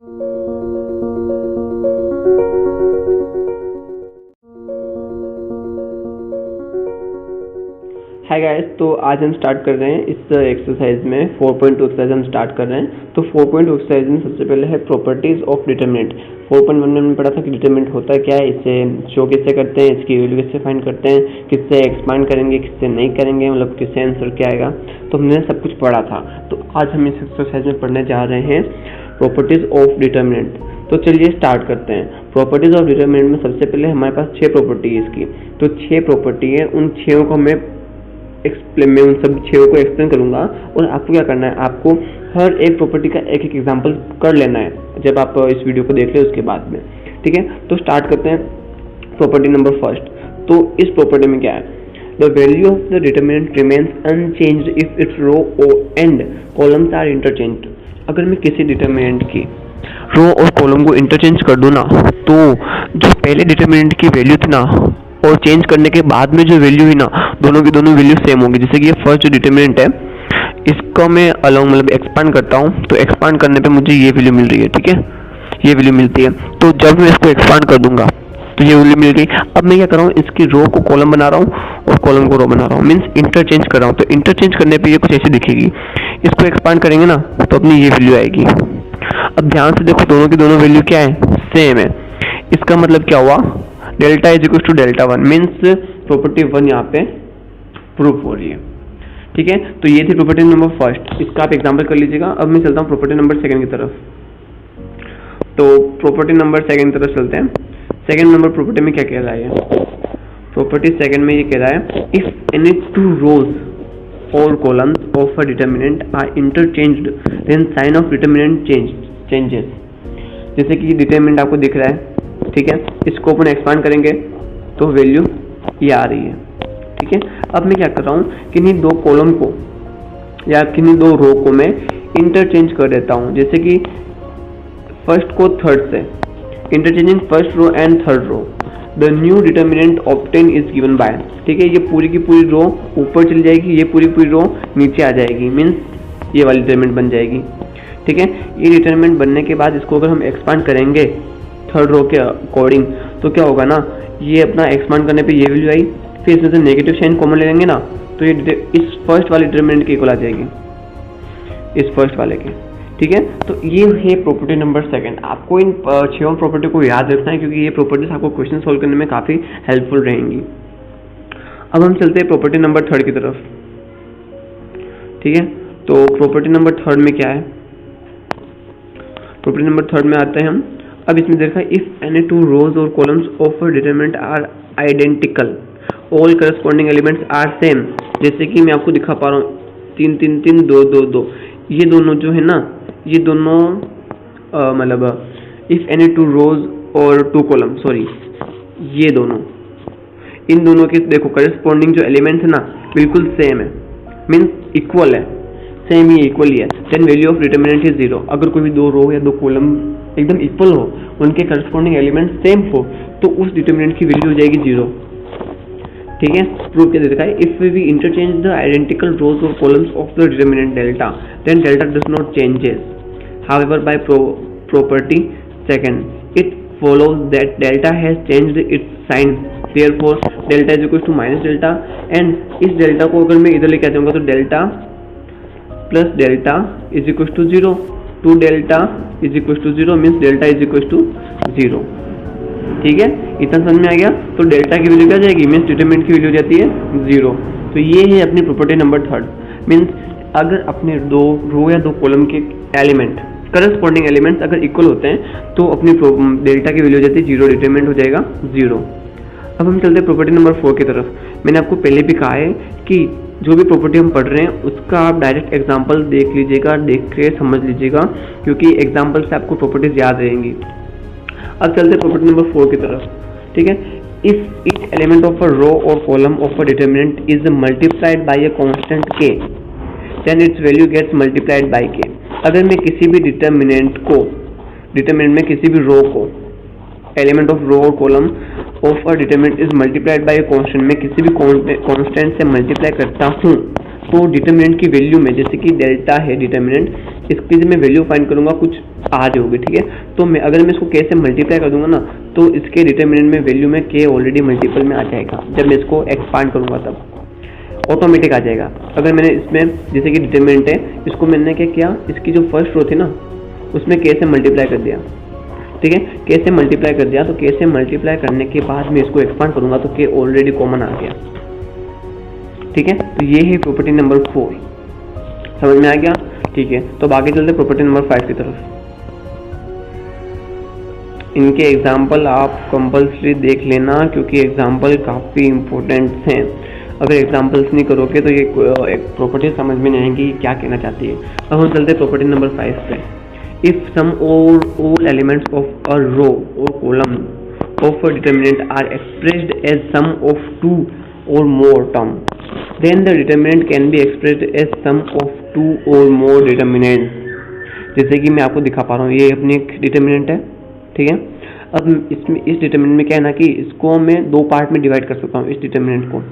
Hi guys, तो आज हम स्टार्ट कर रहे हैं इस एक्सरसाइज में 4.2 एक्सरसाइज हम स्टार्ट कर रहे हैं। तो 4.2 एक्सरसाइज में सबसे पहले है प्रॉपर्टीज ऑफ डिटरमिनेंट। 4.1 में हमने पढ़ा था कि डिटरमिनेंट होता है क्या है, इसे शो किससे करते हैं, इसकी वैल्यू किससे फाइंड करते हैं, किससे एक्सपांड करेंगे, किससे नहीं करेंगे, मतलब किससे आंसर क्या आएगा। तो हमने सब कुछ पढ़ा था। तो आज हम इस एक्सरसाइज में पढ़ने जा रहे हैं प्रॉपर्टीज ऑफ डिटरमिनेंट। तो चलिए स्टार्ट करते हैं। प्रॉपर्टीज ऑफ डिटरमिनेंट में सबसे पहले हमारे पास 6 प्रॉपर्टी है इसकी। तो 6 प्रॉपर्टी है, उन 6 को मैं उन सब 6 को एक्सप्लेन करूंगा। और आपको क्या करना है, आपको हर एक प्रॉपर्टी का एक एक एग्जांपल कर लेना है जब आप इस वीडियो को देख ले उसके बाद में, ठीक है। तो स्टार्ट करते हैं प्रॉपर्टी नंबर फर्स्ट। तो इस प्रॉपर्टी में क्या है, the value of the determinant remains unchanged if its row and columns are interchanged. अगर मैं किसी डिटरमिनेंट की रो और कॉलम को इंटरचेंज कर दूं ना, तो जो पहले डिटरमिनेंट की वैल्यू थी ना और चेंज करने के बाद में जो वैल्यू हुई ना, दोनों की दोनों वैल्यू सेम होगी। जैसे कि ये फर्स्ट जो डिटरमिनेंट है, इसको मैं अलॉन्ग मतलब एक्सपांड करता हूँ, तो एक्सपांड करने पे मुझे ये वैल्यू मिल रही है, ठीक है, ये वैल्यू मिलती है। तो जब मैं इसको एक्सपांड कर दूंगा तो ये वैल्यू मिल गई। अब मैं क्या कर रहा हूँ, इसकी रो को कॉलम बना रहा हूँ और कॉलम को रो बना रहा हूँ, मीन्स इंटरचेंज कर रहा हूँ। तो इंटरचेंज करने पे ये कुछ ऐसी दिखेगी। इसको एक्सपांड करेंगे ना तो अपनी ये वैल्यू आएगी। अब ध्यान से देखो, दोनों की दोनों वैल्यू क्या है, सेम है। इसका मतलब क्या हुआ, delta is equal to delta 1, means property 1 यहाँ पे प्रूफ हो रही है, ठीक है। तो ये थी प्रॉपर्टी नंबर फर्स्ट, इसका आप एग्जांपल कर लीजिएगा। अब मैं चलता हूँ प्रॉपर्टी नंबर सेकंड की तरफ। तो प्रॉपर्टी नंबर सेकंड की तरफ चलते हैं। सेकंड नंबर प्रॉपर्टी में क्या कह रहा है, प्रॉपर्टी सेकंड में ये कह रहा है, इफ एनी 2 रोज और columns of a determinant are interchanged then sign of determinant changes. जैसे कि डिटरमिनेंट आपको दिख रहा है, ठीक है, इसको अपन एक्सपांड करेंगे तो वैल्यू ये आ रही है, ठीक है। अब मैं क्या कर रहा हूँ, किन्हीं 2 कॉलम को या किन्हीं 2 रो को मैं इंटरचेंज कर देता हूँ। जैसे कि फर्स्ट को थर्ड से, interchanging first row and third row, the new determinant obtain is given by, ठीक है। ये पूरी की पूरी रो ऊपर चली जाएगी, ये पूरी पूरी रो नीचे आ जाएगी, मीन्स ये वाली डिटरमिनेंट बन जाएगी, ठीक है। ये डिटरमिनेंट बनने के बाद इसको अगर हम एक्सपांड करेंगे थर्ड रो के अकॉर्डिंग, तो क्या होगा ना, ये अपना एक्सपांड करने पे ये वैल्यू आई, फिर इसमें से नेगेटिव साइन कॉमन ले लेंगे ना, तो ये इस फर्स्ट वाले डिटरमिनेंट के इक्वल आ जाएगी, इस फर्स्ट वाले के, ठीक है। तो ये है प्रॉपर्टी नंबर सेकंड। आपको इन 6 प्रॉपर्टी को याद रखना है क्योंकि ये प्रॉपर्टीज आपको क्वेश्चन सोल्व करने में काफी हेल्पफुल रहेंगी। अब हम चलते हैं प्रॉपर्टी नंबर थर्ड की तरफ, ठीक है। तो प्रॉपर्टी नंबर थर्ड में क्या है, प्रॉपर्टी नंबर थर्ड में आते हैं हम। अब इसमें देखा, इफ एनी 2 रोज और columns of a determinant are identical, all corresponding elements are same. जैसे कि मैं आपको दिखा पा रहा हूँ 3 3 3 2 2 2, ये दोनों जो है ना, ये दोनों मतलब इफ एनी 2 रोज और 2 कॉलम, सॉरी, ये दोनों, इन दोनों के देखो करस्पॉन्डिंग जो एलिमेंट्स है ना बिल्कुल सेम है, मीन्स इक्वल है, सेम ही इक्वल ही है, then value of determinant is 0। अगर कोई भी 2 रो या 2 कॉलम एकदम इक्वल हो, उनके करस्पॉन्डिंग एलिमेंट सेम हो, तो उस डिटरमिनेंट की वैल्यू हो जाएगी 0, ठीक है। प्रूफ क्या देता है, if we interchange the identical rows और columns of the determinant delta, then delta does not changes, however by property second it follows that delta has changed its sign, therefore delta is equal to minus delta, and इस delta को अगर मैं इधर लेके आ जाऊंगा तो delta plus delta is equal to 0, 2 delta is equal to 0, means delta is equal to 0, ठीक है। इतना समझ में आ गया। तो डेल्टा की वैल्यू क्या जाएगी, मीन्स डिटरमिनेंट की वैल्यू हो जाती है 0। तो ये है अपनी प्रॉपर्टी नंबर थर्ड, मीन्स अगर अपने 2 रो या 2 कॉलम के एलिमेंट करस्पॉन्डिंग एलिमेंट्स अगर इक्वल होते हैं तो अपनी डेल्टा की वैल्यू हो जाती है 0, डिटरमिनेंट हो जाएगा 0। अब हम चलते हैं प्रॉपर्टी नंबर 4 की तरफ। मैंने आपको पहले भी कहा है कि जो भी प्रॉपर्टी हम पढ़ रहे हैं उसका आप डायरेक्ट एग्जांपल देख लीजिएगा, देख के समझ लीजिएगा, क्योंकि एग्जांपल से आपको प्रॉपर्टीज याद रहेंगी। अब चलते हैं प्रॉपर्टी नंबर 4 की तरफ, ठीक है। If each element of a row और column of a determinant is multiplied by a constant k, then its value gets multiplied by k। अगर मैं किसी भी डिटरमिनेंट में किसी भी रो को, एलिमेंट ऑफ रो और column of a determinant is multiplied by a constant, मैं किसी भी कांस्टेंट से मल्टीप्लाई करता हूँ तो डिटर्मिनेंट की वैल्यू में, जैसे कि डेल्टा है डिटर्मिनेंट, इसकी जब मैं वैल्यू फाइंड करूंगा कुछ आ रही होगी, ठीक है। तो मैं अगर मैं इसको के से मल्टीप्लाई कर दूंगा ना, तो इसके डिटर्मिनेंट में वैल्यू में के ऑलरेडी मल्टीपल में आ जाएगा। जब मैं इसको एक्सपांड करूंगा तब ऑटोमेटिक आ जाएगा। अगर मैंने इसमें जैसे कि डिटर्मिनेंट है, इसको मैंने क्या किया, इसकी जो फर्स्ट रो थी ना उसमें के से मल्टीप्लाई कर दिया, ठीक है। के से मल्टीप्लाई कर दिया, तो के से मल्टीप्लाई करने के बाद मैं इसको एक्सपांड करूंगा तो के ऑलरेडी कॉमन आ गया, ठीक है। तो ये है प्रॉपर्टी नंबर 4, समझ में आ गया, ठीक है। तो अब आगे चलते प्रॉपर्टी नंबर 5 की तरफ। इनके एग्जाम्पल आप कंपल्सरी देख लेना, क्योंकि एग्जाम्पल काफ़ी इंपॉर्टेंट हैं। अगर एग्जाम्पल्स नहीं करोगे तो ये एक प्रॉपर्टी समझ में नहीं आएगी क्या कहना चाहती है। अब हम चलते प्रॉपर्टी नंबर 5 पे। इफ सम और all elements of a row और column of a determinant are expressed as sum of 2 or more term, then the determinant can be expressed as sum of 2 or more determinants। जैसे कि मैं आपको दिखा पा रहा हूँ, ये अपनी एक डिटर्मिनेंट है, ठीक है। अब इसमें इस डिटर्मिनेंट में क्या है ना कि इसको मैं दो पार्ट में डिवाइड कर सकता हूँ इस डिटर्मिनेंट को।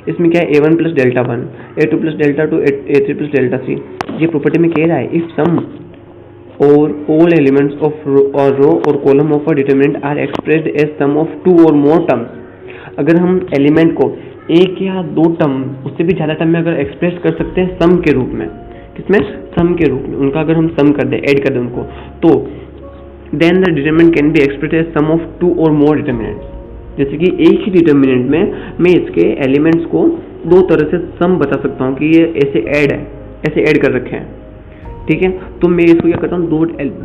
इसमें क्या है, a1 plus delta 1, a2 plus delta 2, a3 plus delta 3। ये प्रॉपर्टी में कह रहा है इफ सम और ऑल एलिमेंट्स ऑफ रो और column of a determinant are expressed as sum of 2 और मोर टर्म्स। अगर हम एलिमेंट को एक या दो टर्म, उससे भी ज़्यादा टर्म में अगर एक्सप्रेस कर सकते हैं सम के रूप में, किसमें, सम के रूप में, उनका अगर हम सम कर दें, ऐड कर दें उनको, तो then the determinant can be expressed as sum of 2 और मोर डिटर्मिनेंट्स। जैसे कि एक ही डिटर्मिनेंट में मैं इसके एलिमेंट्स को दो तरह से सम बता सकता हूँ कि ये ऐसे ऐड है, ऐसे ऐड कर रखे हैं, ठीक है। तो मैं इसको क्या करता हूँ,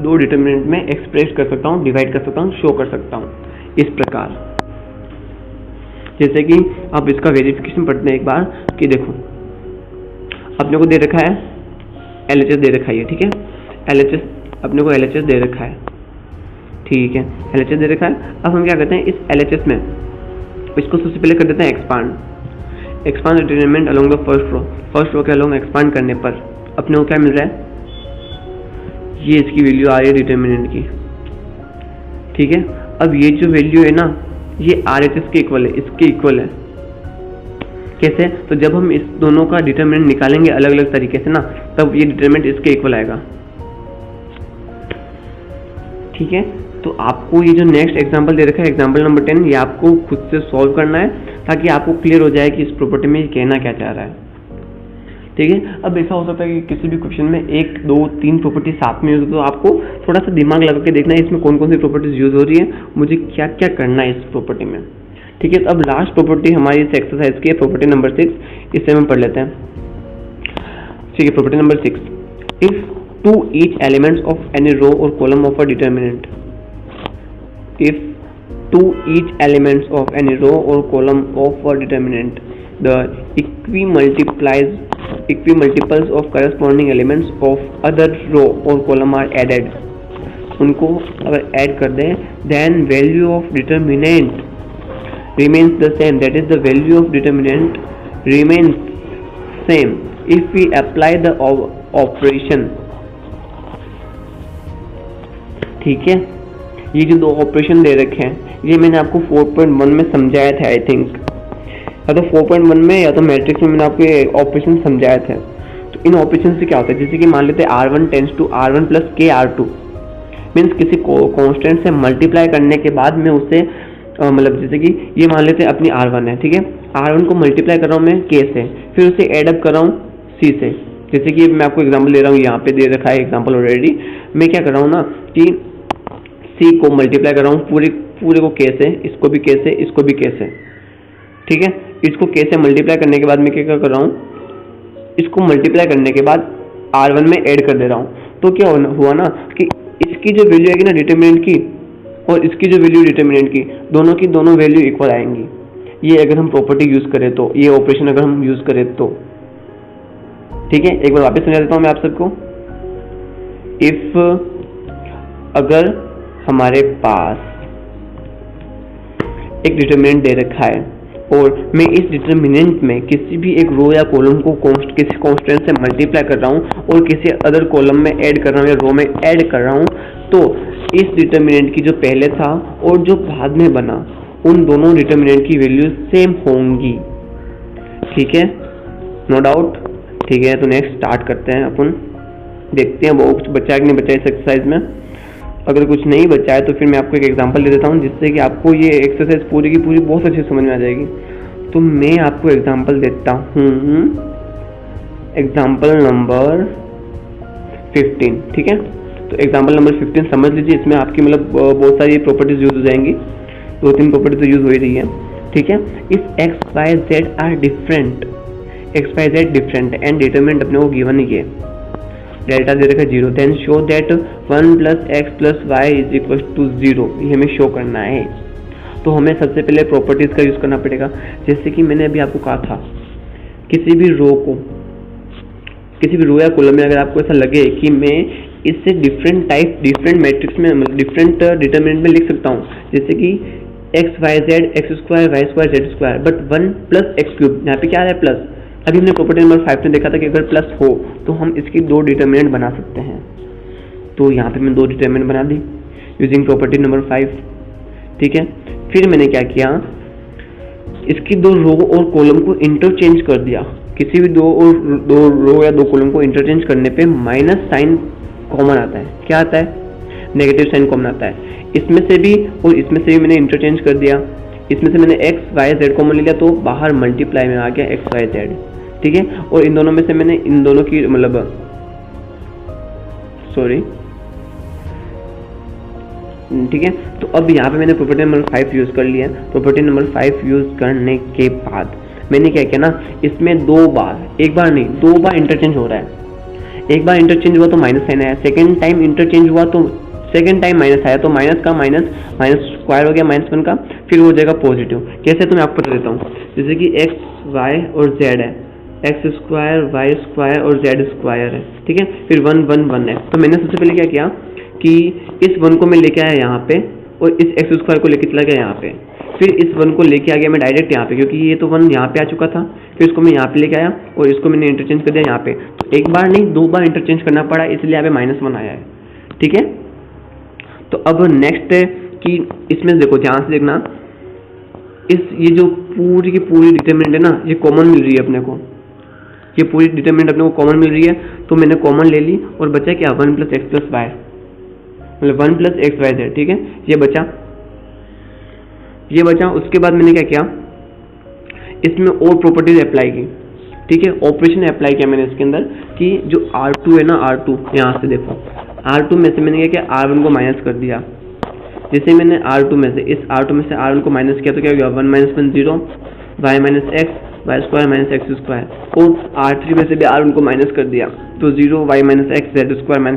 दो डिटर्मिनेंट में एक्सप्रेस कर सकता हूँ, डिवाइड कर सकता हूँ, शो कर सकता हूँ इस प्रकार। जैसे कि आप इसका वेरिफिकेशन पढ़ते हैं एक बार कि देखो अपने को दे रखा है LHS दे रखा है, ठीक है। LHS अपने को LHS दे रखा है, ठीक है, LHS दे रखा है। अब हम क्या करते हैं, इस LHS में इसको सबसे पहले कर देते हैं expand determinant along the first row के अलोंग एक्सपांड करने पर अपने को क्या मिल रहा है, ये इसकी वैल्यू आ रही है डिटरमिनेंट की, ठीक है। अब ये जो वैल्यू है ना ये RHS के इक्वल है, इसके इक्वल है। कैसे, तो जब हम इस दोनों का डिटरमिनेंट निकालेंगे अलग अलग तरीके से ना, तब ये डिटरमिनेंट इसके इक्वल आएगा, ठीक है। तो आपको ये जो नेक्स्ट एग्जांपल दे रखा है, एग्जांपल नंबर 10, ये आपको खुद से सॉल्व करना है ताकि आपको क्लियर हो जाए कि इस प्रॉपर्टी में कहना क्या चाह रहा है, ठीक है। अब ऐसा हो सकता है कि किसी भी क्वेश्चन में 1, 2, 3 प्रॉपर्टी साथ में यूज हो, तो आपको थोड़ा सा दिमाग लगा के देखना है इसमें कौन कौन सी प्रॉपर्टीज यूज हो रही है, मुझे क्या क्या करना है इस प्रॉपर्टी में, ठीक है। तो अब लास्ट प्रॉपर्टी हमारी इस एक्सरसाइज की है प्रॉपर्टी नंबर 6, इससे हम पढ़ लेते हैं, ठीक है। Property number 6, if to each elements of any row और column of a determinant, if to each elements of any row और column of a determinant the equimultiples of corresponding elements of other row or column are added, उनको अगर add कर दें, then value of determinant remains the same, that is the value of determinant remains same if we apply the operation, ठीक है। ये जो दो operation दे रखे हैं ये मैंने आपको 4.1 में समझाया था, आई थिंक, या तो 4.1 में या तो मैट्रिक्स में मैंने आपको ऑपरेशन समझाया था। तो इन ऑपरेशन से क्या होता है, जैसे कि मान लेते हैं R1 tends to R1 plus के R2, मीन्स किसी कांस्टेंट से मल्टीप्लाई करने के बाद में उसे मतलब जैसे कि ये मान लेते हैं अपनी R1 है, ठीक है। R1 को मल्टीप्लाई कर रहा हूँ मैं K से, फिर उसे एडअप कर रहा हूँ C से। जैसे कि मैं आपको एग्जाम्पल दे रहा हूँ, यहाँ पे दे रखा है एग्जाम्पल ऑलरेडी। मैं क्या कर रहा हूँ ना कि C को मल्टीप्लाई कर रहा हूँ पूरे को K से, इसको भी K से, इसको भी K से, ठीक है। इसको K से मल्टीप्लाई करने के बाद मैं क्या कर रहा हूँ, इसको मल्टीप्लाई करने के बाद R1 में ऐड कर दे रहा हूँ। तो क्या हुआ ना कि इसकी जो वैल्यू आएगी ना डिटरमिनेंट की और इसकी जो वैल्यू डिटरमिनेंट की, दोनों की दोनों वैल्यू इक्वल आएंगी। ये अगर हम प्रॉपर्टी यूज करें तो, ये ऑपरेशन अगर हम यूज करें तो, ठीक है। एक बार वापस समझा देता हूँ मैं आप सबको। इफ अगर हमारे पास एक डिटरमिनेंट दे रखा है और मैं इस डिटरमिनेंट में किसी भी एक रो या कॉलम को किसी कांस्टेंट से मल्टीप्लाई कर रहा हूँ और किसी अदर कॉलम में ऐड कर रहा हूँ या रो में ऐड कर रहा हूँ, तो इस डिटरमिनेंट की जो पहले था और जो बाद में बना, उन दोनों डिटरमिनेंट की वैल्यू सेम होंगी, ठीक है, नो डाउट। ठीक है, तो नेक्स्ट स्टार्ट करते हैं अपन, देखते हैं वो कुछ बचा है कि नहीं बचा इस एक्सरसाइज में। अगर कुछ नहीं बचा है तो फिर मैं आपको एक एग्जांपल दे देता हूँ जिससे कि आपको ये एक्सरसाइज पूरी की पूरी बहुत अच्छे समझ में आ जाएगी। तो मैं आपको एग्जांपल देता हूँ, एग्जांपल नंबर 15, ठीक है। तो एग्जांपल नंबर 15 समझ लीजिए, इसमें आपकी मतलब बहुत सारी प्रॉपर्टीज यूज हो जाएंगी, 2-3 प्रॉपर्टीज तो यूज हो ही रही है, ठीक है। If x y z are different, x y z different and determinant अपने को गिवन ही है, डेल्टा दे रखा 0, then show that 1 + x + y = 0, ये हमें शो करना है। तो हमें सबसे पहले प्रॉपर्टीज का यूज करना पड़ेगा। जैसे कि मैंने अभी आपको कहा था, किसी भी रो या कॉलम में अगर आपको ऐसा लगे कि मैं इससे डिफरेंट मैट्रिक्स में डिफरेंट डिटरमिनेंट में लिख सकता हूँ, जैसे कि x y z x² y² z², but 1 + x³, यहाँ पे क्या है प्लस। अभी हमने प्रॉपर्टी नंबर 5 में देखा था कि अगर प्लस हो तो हम इसकी 2 डिटरमिनेंट बना सकते हैं। तो यहाँ पे मैं 2 डिटरमिनेंट बना दी यूजिंग प्रॉपर्टी नंबर 5, ठीक है। फिर मैंने क्या किया, इसकी 2 रो और कॉलम को इंटरचेंज कर दिया। किसी भी 2 रो या 2 कॉलम को इंटरचेंज करने पे माइनस साइन कॉमन आता है। क्या आता है? नेगेटिव साइन कॉमन आता है। इसमें से भी और इसमें से भी मैंने इंटरचेंज कर दिया। इसमें से मैंने एक्स वाई जेड कॉमन ले लिया तो बाहर मल्टीप्लाई में आ गया एक्स वाई जेड, ठीक है। और इन दोनों में से मैंने इन दोनों की मतलब ठीक है। तो अब यहाँ पे मैंने प्रॉपर्टी नंबर 5 यूज कर लिया। प्रॉपर्टी नंबर 5 यूज करने के बाद मैंने क्या किया ना, इसमें 2 बार, एक बार नहीं 2 बार इंटरचेंज हो रहा है। एक बार इंटरचेंज हुआ तो माइनस साइन आया, सेकेंड टाइम इंटरचेंज हुआ तो सेकेंड टाइम माइनस आया, तो माइनस का माइनस स्क्वायर हो गया -1 का, फिर हो जाएगा पॉजिटिव। कैसे तो मैं आपको बता देता हूँ। जैसे कि एक्स वाई और जेड है, x² y² और z² है, ठीक है। फिर 1 1 1 है। तो मैंने सबसे पहले क्या किया कि इस 1 को मैं लेके आया यहाँ पे और इस x² को लेके चला गया यहाँ पे। फिर इस 1 को लेके आ गया मैं डायरेक्ट यहाँ पे, क्योंकि ये तो 1 यहाँ पे आ चुका था। फिर इसको मैं यहाँ पे लेके आया और इसको मैंने इंटरचेंज कर दिया यहाँ पे। तो एक बार नहीं 2 बार इंटरचेंज करना पड़ा, इसलिए यहाँ पे -1 आया है, ठीक है। तो अब नेक्स्ट है कि इसमें देखो, ध्यान से देखना, ये जो पूरी की पूरी डिटरमिनेंट है ना, ये कॉमन मिल रही है अपने को, ये पूरी डिटरमिनेंट अपने को कॉमन मिल रही है। तो मैंने कॉमन ले ली और बचा क्या, 1 + x + y, मतलब 1 + x y z, ठीक है। ये बचा। उसके बाद मैंने क्या किया, इसमें और प्रॉपर्टीज अप्लाई की, ठीक है। ऑपरेशन अप्लाई किया मैंने इसके अंदर कि जो R2 है ना, R2 यहाँ से देखो, R2 में से मैंने क्या किया, R1 को माइनस कर दिया। जैसे मैंने R2 में से R1 को माइनस किया तो क्या हो गया, 1 - 1 0, y - x y² - x², और R3 में से भी R1 को माइनस कर दिया तो 0 y - x z²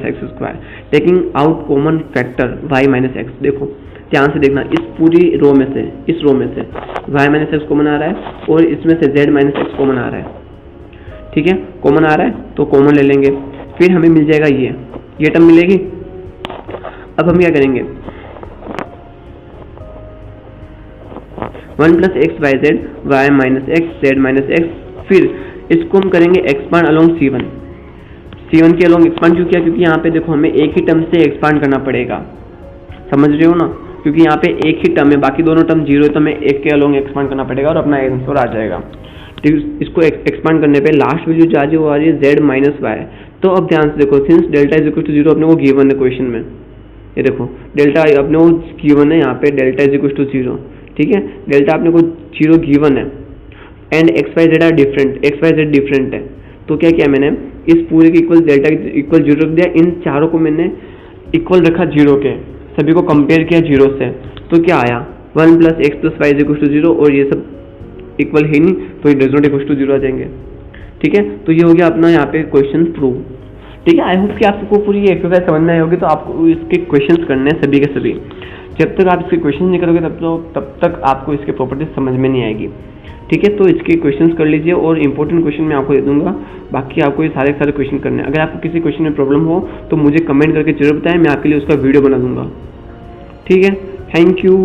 - x², taking out common factor y - x। देखो ध्यान से देखना, इस पूरी रो में से, इस रो में से y - x कॉमन आ रहा है और इसमें से z - x कॉमन आ रहा है, ठीक है। कॉमन आ रहा है तो कॉमन ले लेंगे, फिर हमें मिल जाएगा ये टर्म मिलेगी। अब हम क्या करेंगे, 1 + x y z y - x z - x, फिर इसको हम करेंगे एक्सपांड अलोंग C1 के अलोंग एक्सपांड। क्यों किया, क्योंकि यहाँ पे देखो हमें एक ही टर्म से एक्सपांड करना पड़ेगा, समझ रहे हो ना, क्योंकि यहाँ पे एक ही टर्म है, बाकी दोनों टर्म 0 है, तो हमें एक के अलोंग एक्सपांड करना पड़ेगा और अपना आंसर आ जाएगा। ठीक, इसको एक्सपांड करने पे लास्ट वैल्यू जो आ रही है वो आ रही है z - y। तो अब ध्यान से देखो, सिंस डेल्टा = 0 अपने को गिवन है क्वेश्चन में, ये देखो डेल्टा अपने को गिवन है यहाँ पे, डेल्टा = 0, ठीक है। डेल्टा अपने को 0 गिवन है and x y z are different है। तो क्या किया मैंने, इस पूरे के इक्वल डेल्टा इक्वल 0 रख दिया, इन चारों को मैंने इक्वल रखा 0 के, सभी को कंपेयर किया 0 से। तो क्या आया, 1 + x + y = 0, और ये सब इक्वल है नहीं तो ये डज नॉट = 0 आ जाएंगे, ठीक है। तो ये हो गया अपना यहाँ पे क्वेश्चन प्रूव, ठीक है। आई होप कि आपको पूरी एक्सरसाइज समझ में आई होगी। तो आपको इसके क्वेश्चंस करने हैं सभी के सभी। जब तक आप इसके क्वेश्चन नहीं करोगे तब तक आपको इसके प्रॉपर्टीज समझ में नहीं आएगी, ठीक है। तो इसके क्वेश्चंस कर लीजिए और इंपॉर्टेंट क्वेश्चन मैं आपको दे दूंगा, बाकी आपको ये सारे क्वेश्चन करने हैं। अगर आपको किसी क्वेश्चन में प्रॉब्लम हो तो मुझे कमेंट करके जरूर बताएं, मैं आपके लिए उसका वीडियो बना दूंगा, ठीक है। Thank you.